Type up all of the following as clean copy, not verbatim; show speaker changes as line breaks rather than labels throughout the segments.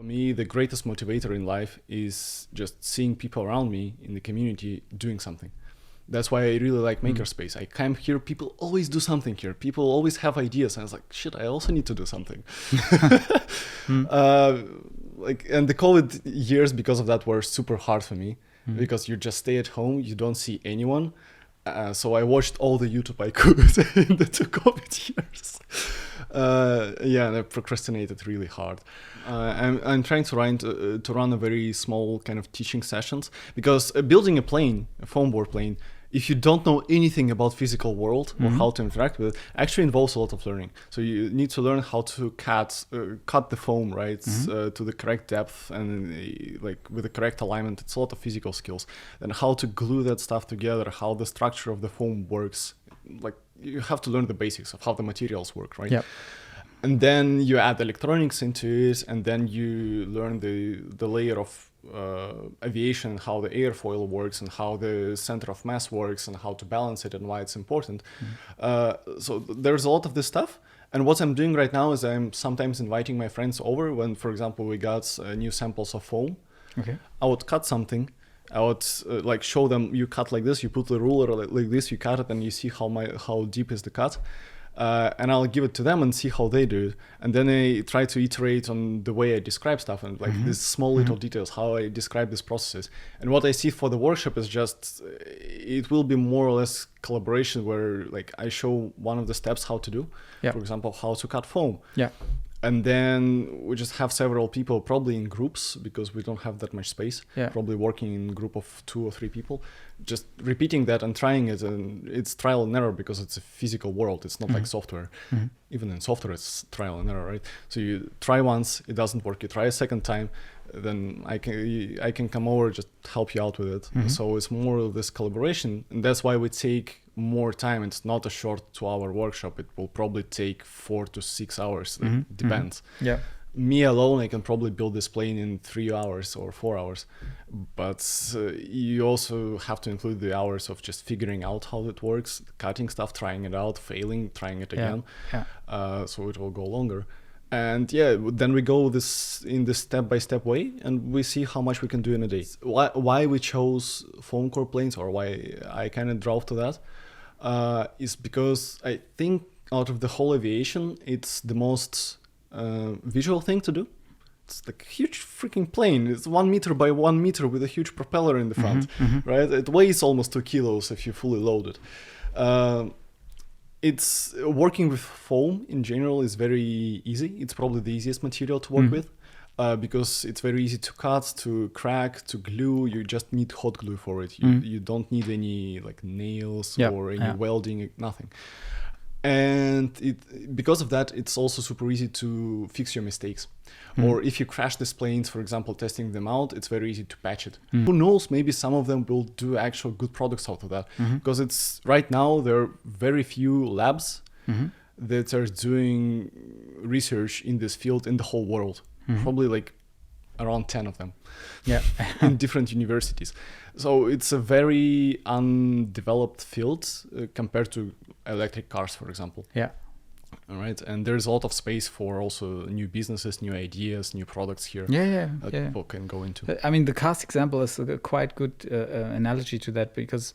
me, the greatest motivator in life is just seeing people around me in the community doing something. That's why I really like Makerspace. I come here, people always do something here. People always have ideas. And I was like, shit, I also need to do something. And the COVID years, because of that, were super hard for me because you just stay at home, you don't see anyone. So I watched all the YouTube I could in the 2 COVID years. And I procrastinated really hard. I'm trying to run a very small kind of teaching sessions, because building a foam board plane, if you don't know anything about physical world or how to interact with it, actually involves a lot of learning. So you need to learn how to cut the foam, right, to the correct depth and with the correct alignment. It's a lot of physical skills. And how to glue that stuff together, how the structure of the foam works. Like, you have to learn the basics of how the materials work, right?
Yep.
And then you add electronics into it, and then you learn the layer of aviation, how the airfoil works and how the center of mass works and how to balance it and why it's important. So there's a lot of this stuff. And what I'm doing right now is I'm sometimes inviting my friends over when, for example, we got new samples of foam.
Okay.
I would cut something. I would show them, you cut like this, you put the ruler like this, you cut it, and you see how deep is the cut. And I'll give it to them and see how they do it. And then I try to iterate on the way I describe stuff and these small little details, how I describe these processes. And what I see for the workshop is just, it will be more or less collaboration where I show one of the steps how to do, for example, how to cut foam.
Yeah.
And then we just have several people, probably in groups, because we don't have that much space, probably working in a group of 2 or 3 people, just repeating that and trying it. And it's trial and error because it's a physical world. It's not like software. Even in software, it's trial and error, right? So you try once, it doesn't work. You try a second time, then I can come over, just help you out with it. So it's more of this collaboration. And that's why we take more time. It's not a short 2-hour workshop. It will probably take 4 to 6 hours. It depends.
Yeah.
Me alone, I can probably build this plane in 3 hours or 4 hours. But you also have to include the hours of just figuring out how it works, cutting stuff, trying it out, failing, trying it again. So it will go longer. And then we go in this step-by-step way, and we see how much we can do in a day. Why we chose foam core planes, or why I kind of drove to that, is because I think out of the whole aviation, it's the most visual thing to do. It's like a huge freaking plane. It's 1 meter by 1 meter with a huge propeller in the front, right? It weighs almost 2 kilos if you fully load it. It's working with foam in general is very easy. It's probably the easiest material to work with because it's very easy to cut, to crack, to glue. You just need hot glue for it. You don't need any nails or any welding, nothing. And because of that, it's also super easy to fix your mistakes. Or if you crash these planes, for example, testing them out, it's very easy to patch it. Who knows, maybe some of them will do actual good products out of that. Because it's right now, there are very few labs that are doing research in this field in the whole world. Probably around 10 of them in different universities. So it's a very undeveloped field compared to electric cars, for example.
Yeah.
All right. And there's a lot of space for also new businesses, new ideas, new products here that people can go into.
I mean, the cars example is a quite good analogy to that, because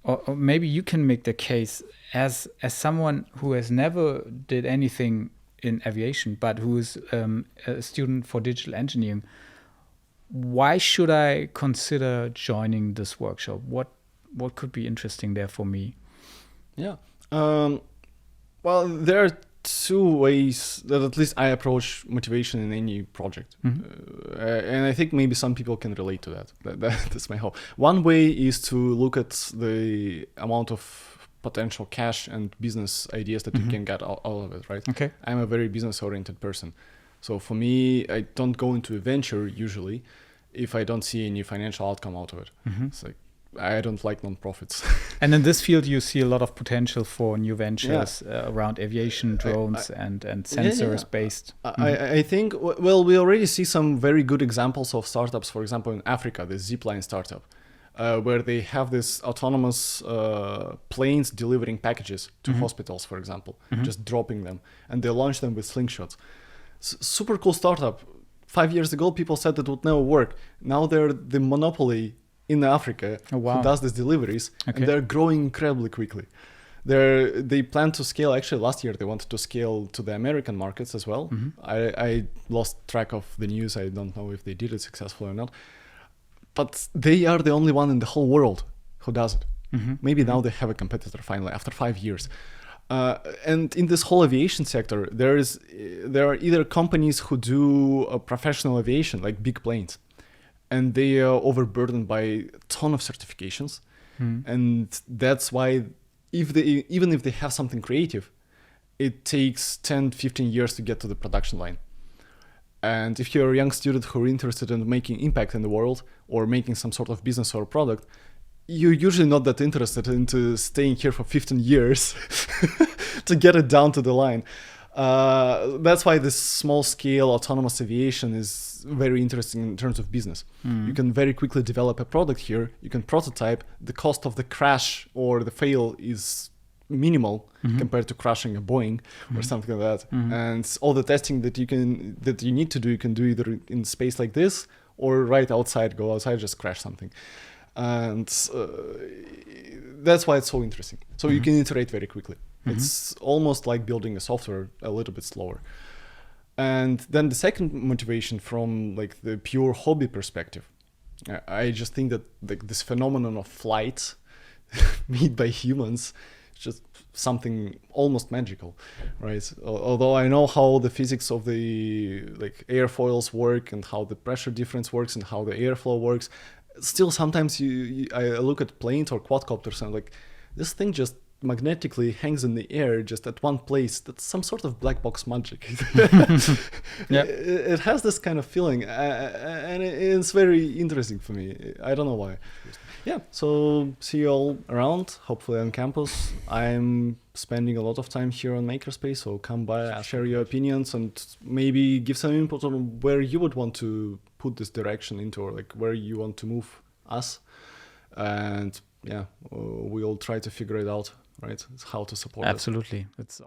or maybe you can make the case as someone who has never did anything in aviation, but who is a student for digital engineering. Why should I consider joining this workshop? What could be interesting there for me?
Yeah. Well, there are 2 ways that at least I approach motivation in any project. And I think maybe some people can relate to that. That's my hope. One way is to look at the amount of potential cash and business ideas that you can get out of it, right?
Okay.
I'm a very business-oriented person. So for me, I don't go into a venture usually if I don't see any financial outcome out of it. It's I don't like non-profits.
And in this field, you see a lot of potential for new ventures around aviation, drones, and sensors based.
I think, well, we already see some very good examples of startups, for example, in Africa, the Zipline startup, where they have this autonomous planes delivering packages to hospitals, for example, just dropping them. And they launch them with slingshots. Super cool startup. 5 years ago, people said it would never work. Now they're the monopoly in Africa who does these deliveries, and they're growing incredibly quickly. They plan to scale. Actually, last year they wanted to scale to the American markets as well. I lost track of the news. I don't know if they did it successfully or not. But they are the only one in the whole world who does it. Maybe now they have a competitor finally after 5 years. And in this whole aviation sector, there are either companies who do professional aviation, like big planes, and they are overburdened by a ton of certifications. And that's why even if they have something creative, it takes 10, 15 years to get to the production line. And if you're a young student who are interested in making impact in the world or making some sort of business or product, you're usually not that interested into staying here for 15 years to get it down to the line. That's why this small-scale autonomous aviation is very interesting in terms of business. You can very quickly develop a product here. You can prototype. The cost of the crash or the fail is minimal compared to crashing a Boeing or something like that. And all the testing that you need to do, you can do either in space like this or right outside. Go outside, just crash something. And that's why it's so interesting. So you can iterate very quickly. It's almost like building a software a little bit slower. And then the second motivation from like the pure hobby perspective, I just think that like this phenomenon of flight made by humans is just something almost magical, right? Although I know how the physics of the like airfoils work and how the pressure difference works and how the airflow works, still sometimes I look at planes or quadcopters and I'm like, this thing just magnetically hangs in the air just at one place. That's some sort of black box magic. It has this kind of feeling, and it's very interesting for me. I don't know why. Yeah, so see you all around, hopefully on campus. I'm spending a lot of time here on Makerspace, so come by, share your opinions, and maybe give some input on where you would want to put this direction into, or like where you want to move us. And yeah, we'll try to figure it out, right? It's how to support it.
Absolutely. It's